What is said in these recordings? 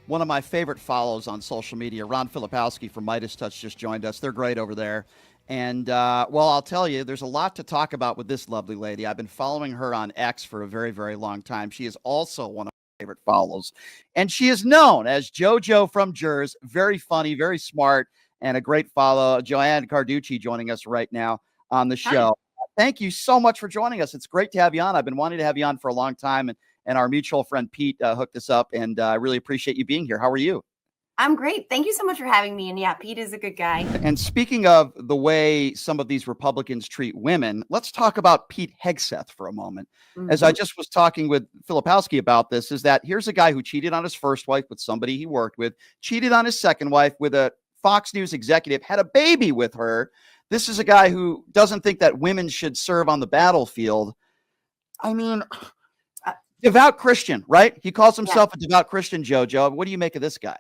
one of my favorite follows on social media. Ron Filipowski from Midas Touch just joined us. They're great over there. And, well, I'll tell you, there's a lot to talk about with this lovely lady. I've been following her on X for a very, very long time. She is also one of my favorite follows. And she is known as JoJoFromJerz. Very funny, very smart, and a great follow. Joanne Carducci joining us right now on the show. Hi. Thank you so much for joining us. It's great to have you on. I've been wanting to have you on for a long time, and our mutual friend Pete hooked us up, and I really appreciate you being here. How are you? I'm great. Thank you so much for having me. And yeah, Pete is a good guy. And speaking of the way some of these Republicans treat women, let's talk about Pete Hegseth for a moment. Mm-hmm. As I just was talking with Filipowski about this, is that here's a guy who cheated on his first wife with somebody he worked with, cheated on his second wife with a Fox News executive, had a baby with her. This is a guy who doesn't think that women should serve on the battlefield. I mean, devout Christian, right? He calls himself a devout Christian, JoJo. What do you make of this guy?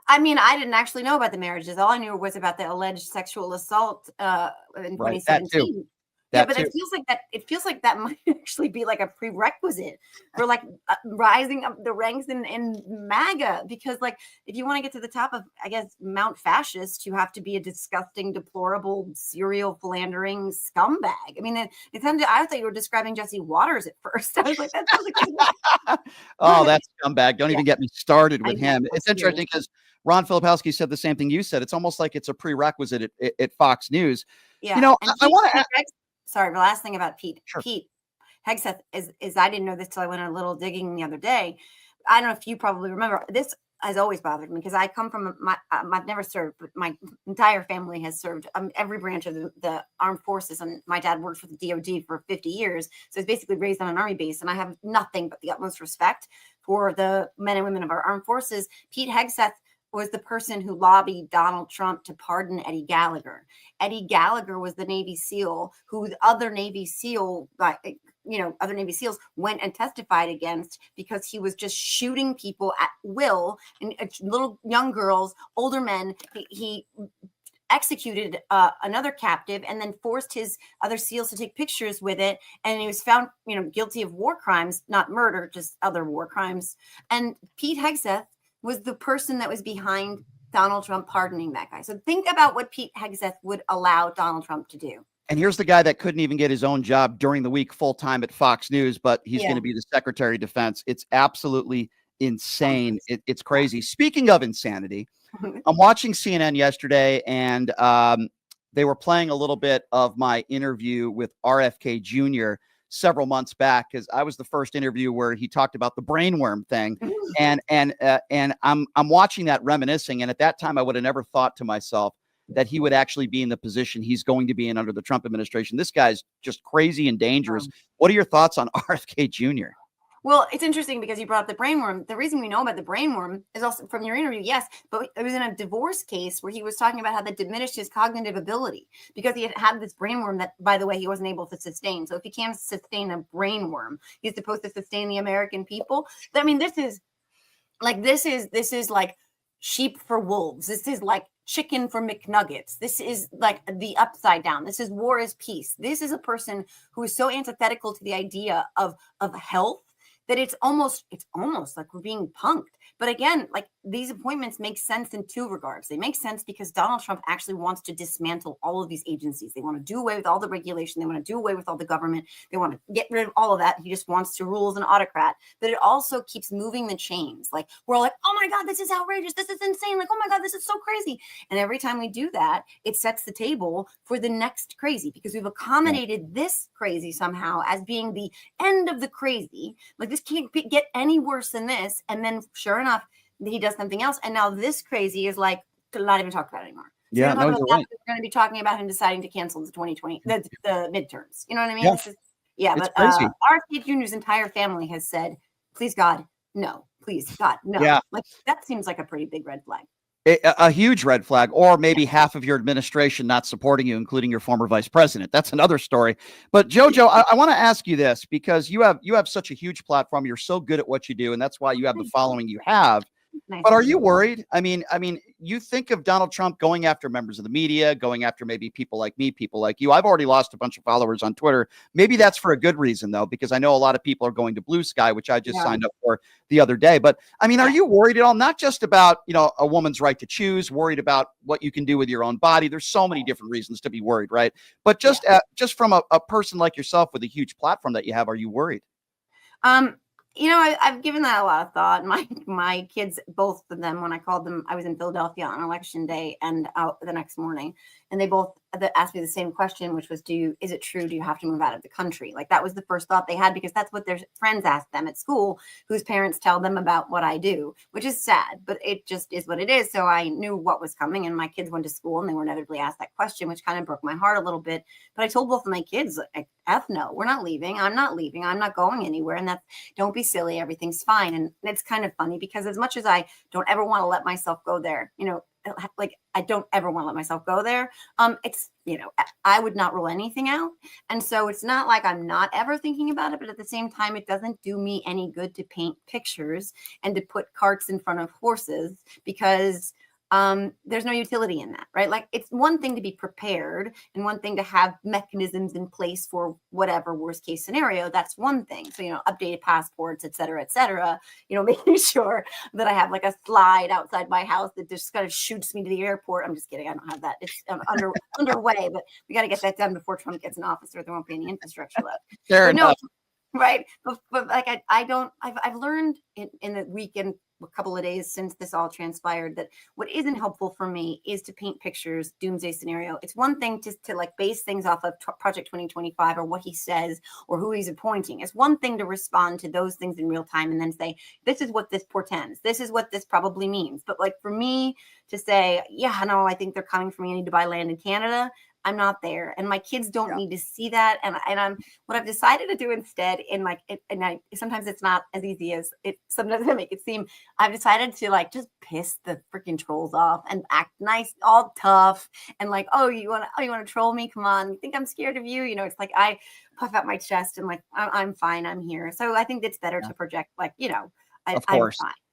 I mean, I didn't actually know about the marriages. All I knew was about the alleged sexual assault in 2017. But it feels like that might actually be like a prerequisite for like rising up the ranks in MAGA, because like if you want to get to the top of, I guess, Mount Fascist, you have to be a disgusting, deplorable, serial philandering scumbag. I mean, I thought you were describing Jesse Waters at first. I was like, that sounds like oh, that's scumbag. Don't even get me started with him. It's interesting because Ron Filipowski said the same thing you said. It's almost like it's a prerequisite at Fox News. Yeah. You know, I want to. Sorry, the last thing about Pete. Sure. Pete Hegseth is I didn't know this till I went a little digging the other day. I don't know if you probably remember. This has always bothered me because I come from I've never served, but my entire family has served every branch of the armed forces. And my dad worked for the DOD for 50 years. So it's basically raised on an army base. And I have nothing but the utmost respect for the men and women of our armed forces. Pete Hegseth was the person who lobbied Donald Trump to pardon Eddie Gallagher. Eddie Gallagher was the Navy SEAL who other Navy SEALs went and testified against because he was just shooting people at will, and little young girls, older men. He executed another captive and then forced his other SEALs to take pictures with it. And he was found, guilty of war crimes, not murder, just other war crimes. And Pete Hegseth was the person that was behind Donald Trump pardoning that guy. So think about what Pete Hegseth would allow Donald Trump to do. And here's the guy that couldn't even get his own job during the week full time at Fox News, but he's going to be the Secretary of Defense. It's absolutely insane. It's crazy. Speaking of insanity, I'm watching CNN yesterday, and they were playing a little bit of my interview with RFK Jr. several months back, because I was the first interview where he talked about the brainworm thing, and I'm watching that, reminiscing, and at that time I would have never thought to myself that he would actually be in the position he's going to be in under the Trump administration. This guy's just crazy and dangerous. What are your thoughts on RFK Jr.? Well, it's interesting because you brought up the brainworm. The reason we know about the brainworm is also from your interview, yes, but it was in a divorce case where he was talking about how that diminished his cognitive ability because he had this brainworm that, by the way, he wasn't able to sustain. So if he can't sustain a brainworm, he's supposed to sustain the American people. I mean, this is like sheep for wolves. This is like chicken for McNuggets. This is like the upside down. This is war is peace. This is a person who is so antithetical to the idea of health that it's almost like we're being punked. But again, like these appointments make sense in two regards. They make sense because Donald Trump actually wants to dismantle all of these agencies. They want to do away with all the regulation. They want to do away with all the government. They want to get rid of all of that. He just wants to rule as an autocrat. But it also keeps moving the chains. Like we're like, oh my God, this is outrageous. This is insane. Like, oh my God, this is so crazy. And every time we do that, it sets the table for the next crazy because we've accommodated this crazy somehow as being the end of the crazy. Like this can't get any worse than this. And then sure enough, he does something else. And now this crazy is like, to not even talk about it anymore. So yeah, no, you're right. We're going to be talking about him deciding to cancel the 2020, the midterms. You know what I mean? Yeah, but RFK Jr.'s entire family has said, please God, no. Please God, no. Yeah. Like that seems like a pretty big red flag. A huge red flag, or maybe half of your administration not supporting you, including your former vice president. That's another story. But JoJo, I want to ask you this because you have such a huge platform. You're so good at what you do, and that's why you have the following you have. nice. But are you worried? I mean, you think of Donald Trump going after members of the media, going after maybe people like me, people like you. I've already lost a bunch of followers on Twitter. Maybe that's for a good reason, though, because I know a lot of people are going to Blue Sky, which I just signed up for the other day. But I mean, are you worried at all? Not just about, a woman's right to choose, worried about what you can do with your own body. There's so many different reasons to be worried, right? But just from a person like yourself with a huge platform that you have, are you worried? I've given that a lot of thought. My kids, both of them, when I called them, I was in Philadelphia on election day and the next morning, and they both asked me the same question, which was, is it true? Do you have to move out of the country? Like, that was the first thought they had, because that's what their friends ask them at school, whose parents tell them about what I do, which is sad, but it just is what it is. So I knew what was coming, and my kids went to school and they were inevitably asked that question, which kind of broke my heart a little bit. But I told both of my kids, F no, we're not leaving. I'm not leaving. I'm not going anywhere. And don't be silly. Everything's fine. And it's kind of funny, because as much as I don't ever want to let myself go there, I don't ever want to let myself go there. It's, I would not rule anything out. And so it's not like I'm not ever thinking about it, but at the same time, it doesn't do me any good to paint pictures and to put carts in front of horses, because there's no utility in that, right? Like, it's one thing to be prepared and one thing to have mechanisms in place for whatever worst case scenario. That's one thing. So, updated passports, et cetera, making sure that I have like a slide outside my house that just kind of shoots me to the airport. I'm just kidding. I don't have that. It's underway, but we got to get that done before Trump gets in office, or there won't be any infrastructure left. Fair enough. Right. But like, I've learned in the weekend, a couple of days since this all transpired, that what isn't helpful for me is to paint pictures, doomsday scenario. It's one thing to like base things off of Project 2025 or what he says or who he's appointing. It's one thing to respond to those things in real time and then say, this is what this portends. This is what this probably means. But like, for me to say, yeah, no, I think they're coming for me. I need to buy land in Canada. I'm not there, and my kids don't need to see that. And I'm what I've decided to do instead. Sometimes it's not as easy as it. Sometimes I make it seem. I've decided to like just piss the freaking trolls off and act nice, all tough, and like, you want to troll me? Come on, you think I'm scared of you? It's like I puff out my chest and like, I'm fine, I'm here. So I think it's better to project like, of course. I'm fine.